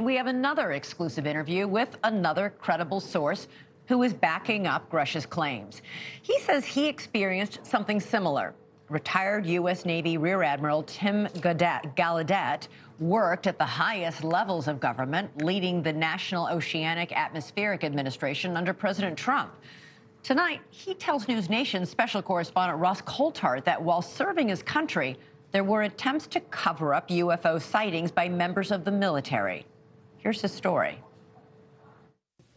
We have another exclusive interview with another credible source who is backing up Grush's claims. He says he experienced something similar. Retired U.S. Navy Rear Admiral Tim Gallaudet worked at the highest levels of government, leading the National Oceanic Atmospheric Administration under President Trump. Tonight, he tells News Nation's special correspondent RossCoulthart that while serving his country, there were attempts to cover up UFO sightings by members of the military. Here's his story.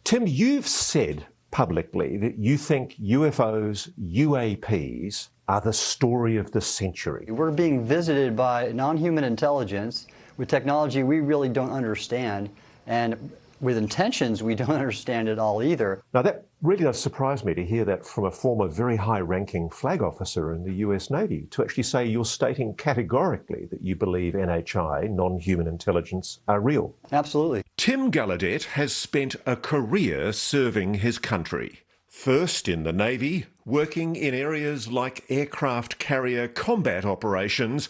Tim, you've said publicly that you think UFOs, UAPs, are the story of the century. We're being visited by non-human intelligence with technology we really don't understand, and with intentions we don't understand at all either. Now, that really does surprise me to hear that from a former very high-ranking flag officer in the US Navy, to actually say you're stating categorically that you believe NHI, non-human intelligence, are real. Absolutely. Tim Gallaudet has spent a career serving his country. First in the Navy, working in areas like aircraft carrier combat operations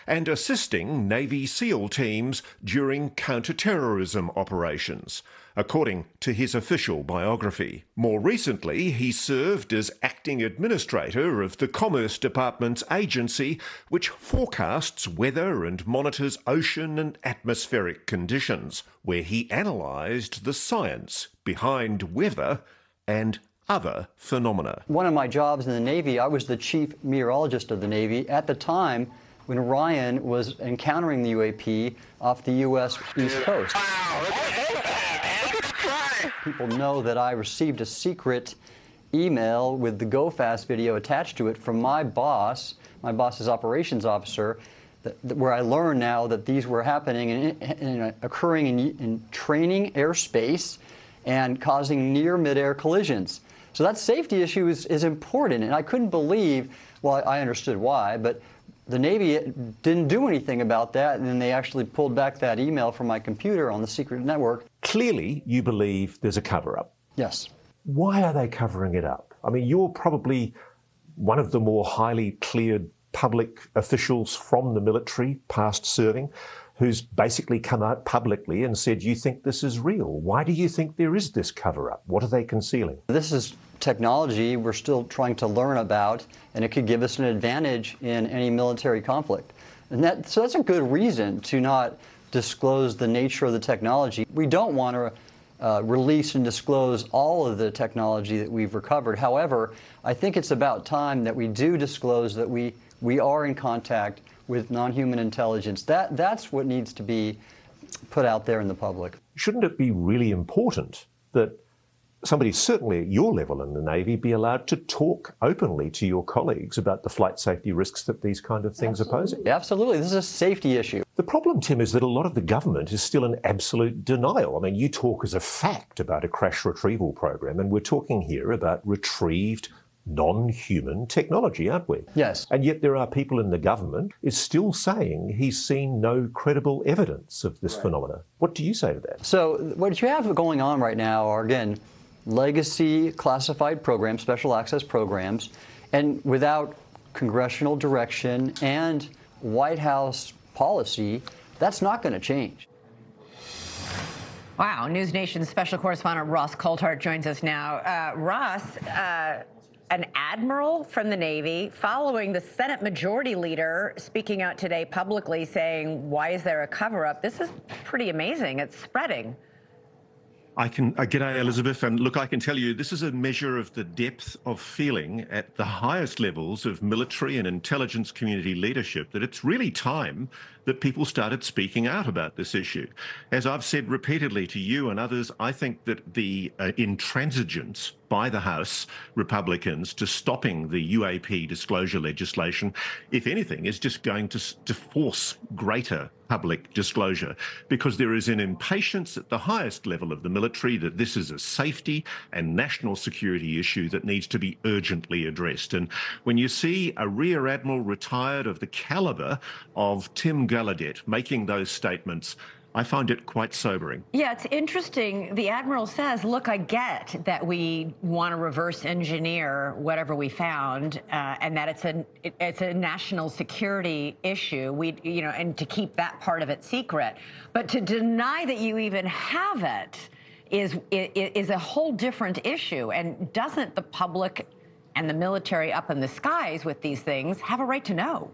and assisting Navy SEAL teams during counter-terrorism operations, according to his official biography. More recently, he served as acting administrator of the Commerce Department's agency, which forecasts weather and monitors ocean and atmospheric conditions, where he analysed the science behind weather and other phenomena. One of my jobs in the Navy, I was the chief meteorologist of the Navy at the time when Ryan was encountering the UAP off the U.S. East Coast. People know that I received a secret email with the Go Fast video attached to it from my boss's operations officer, where I learned now that these were happening and occurring in training airspace and causing near mid-air collisions. So that safety issue is important, and I couldn't believe, well, I understood why, but the Navy didn't do anything about that, and then they actually pulled back that email from my computer on the secret network. Clearly, you believe there's a cover-up. Yes. Why are they covering it up? I mean, you're probably one of the more highly cleared public officials from the military, past serving, who's basically come out publicly and said, you think this is real. Why do you think there is this cover-up? What are they concealing? This is technology we're still trying to learn about, and it could give us an advantage in any military conflict. And so that's a good reason to not disclose the nature of the technology. We don't want to release and disclose all of the technology that we've recovered. However, I think it's about time that we do disclose that we are in contact with non-human intelligence. That's what needs to be put out there in the public. Shouldn't it be really important that somebody certainly at your level in the Navy be allowed to talk openly to your colleagues about the flight safety risks that these kind of things are posing? Absolutely. This is a safety issue. The problem, Tim, is that a lot of the government is still in absolute denial. I mean, you talk as a fact about a crash retrieval program, and we're talking here about retrieved non-human technology, aren't we? Yes. And yet there are people in the government is still saying he's seen no credible evidence of this phenomena. What do you say to that? So what you have going on right now are, again, legacy classified programs, special access programs, and without congressional direction and White House policy, that's not going to change. Wow. News Nation's special correspondent RossCoulthart joins us now. Ross, an admiral from the Navy following the Senate Majority Leader speaking out today publicly saying, why is there a cover-up? This is pretty amazing. It's spreading. G'day, Elizabeth, and look, I can tell you this is a measure of the depth of feeling at the highest levels of military and intelligence community leadership that it's really time that people started speaking out about this issue. As I've said repeatedly to you and others, I think that the intransigence by the House Republicans to stopping the UAP disclosure legislation, if anything, is just going to force greater public disclosure, because there is an impatience at the highest level of the military that this is a safety and national security issue that needs to be urgently addressed. And when you see a Rear Admiral retired of the calibre of Tim Gallaudet making those statements, I find it quite sobering. Yeah, it's interesting. The Admiral says, look, I get that we want to reverse engineer whatever we found, and that it's a national security issue. And to keep that part of it secret. But to deny that you even have it is a whole different issue. And doesn't the public and the military up in the skies with these things have a right to know?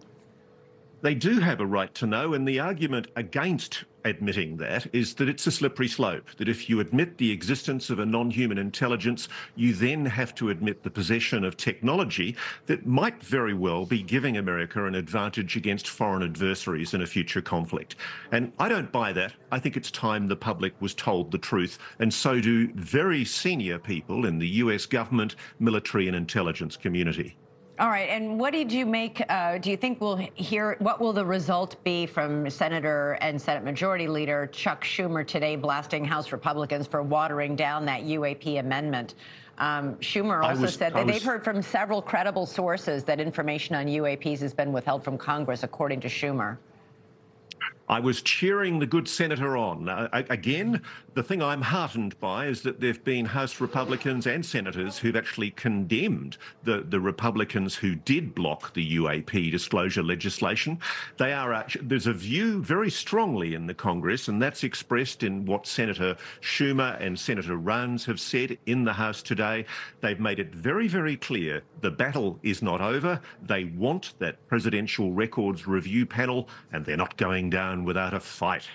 They do have a right to know, and the argument against admitting that is that it's a slippery slope, that if you admit the existence of a non-human intelligence, you then have to admit the possession of technology that might very well be giving America an advantage against foreign adversaries in a future conflict. And I don't buy that. I think it's time the public was told the truth, and so do very senior people in the US government, military and intelligence community. All right, and what did you make, do you think we'll hear, what will the result be from Senator and Senate Majority Leader Chuck Schumer today blasting House Republicans for watering down that UAP amendment? Schumer also said that they've heard from several credible sources that information on UAPs has been withheld from Congress, according to Schumer. I was cheering the good senator on. Again, the thing I'm heartened by is that there have been House Republicans and senators who've actually condemned the Republicans who did block the UAP disclosure legislation. There's a view very strongly in the Congress, and that's expressed in what Senator Schumer and Senator Runs have said in the House today. They've made it very, very clear the battle is not over. They want that Presidential Records Review panel, and they're not going down without a fight.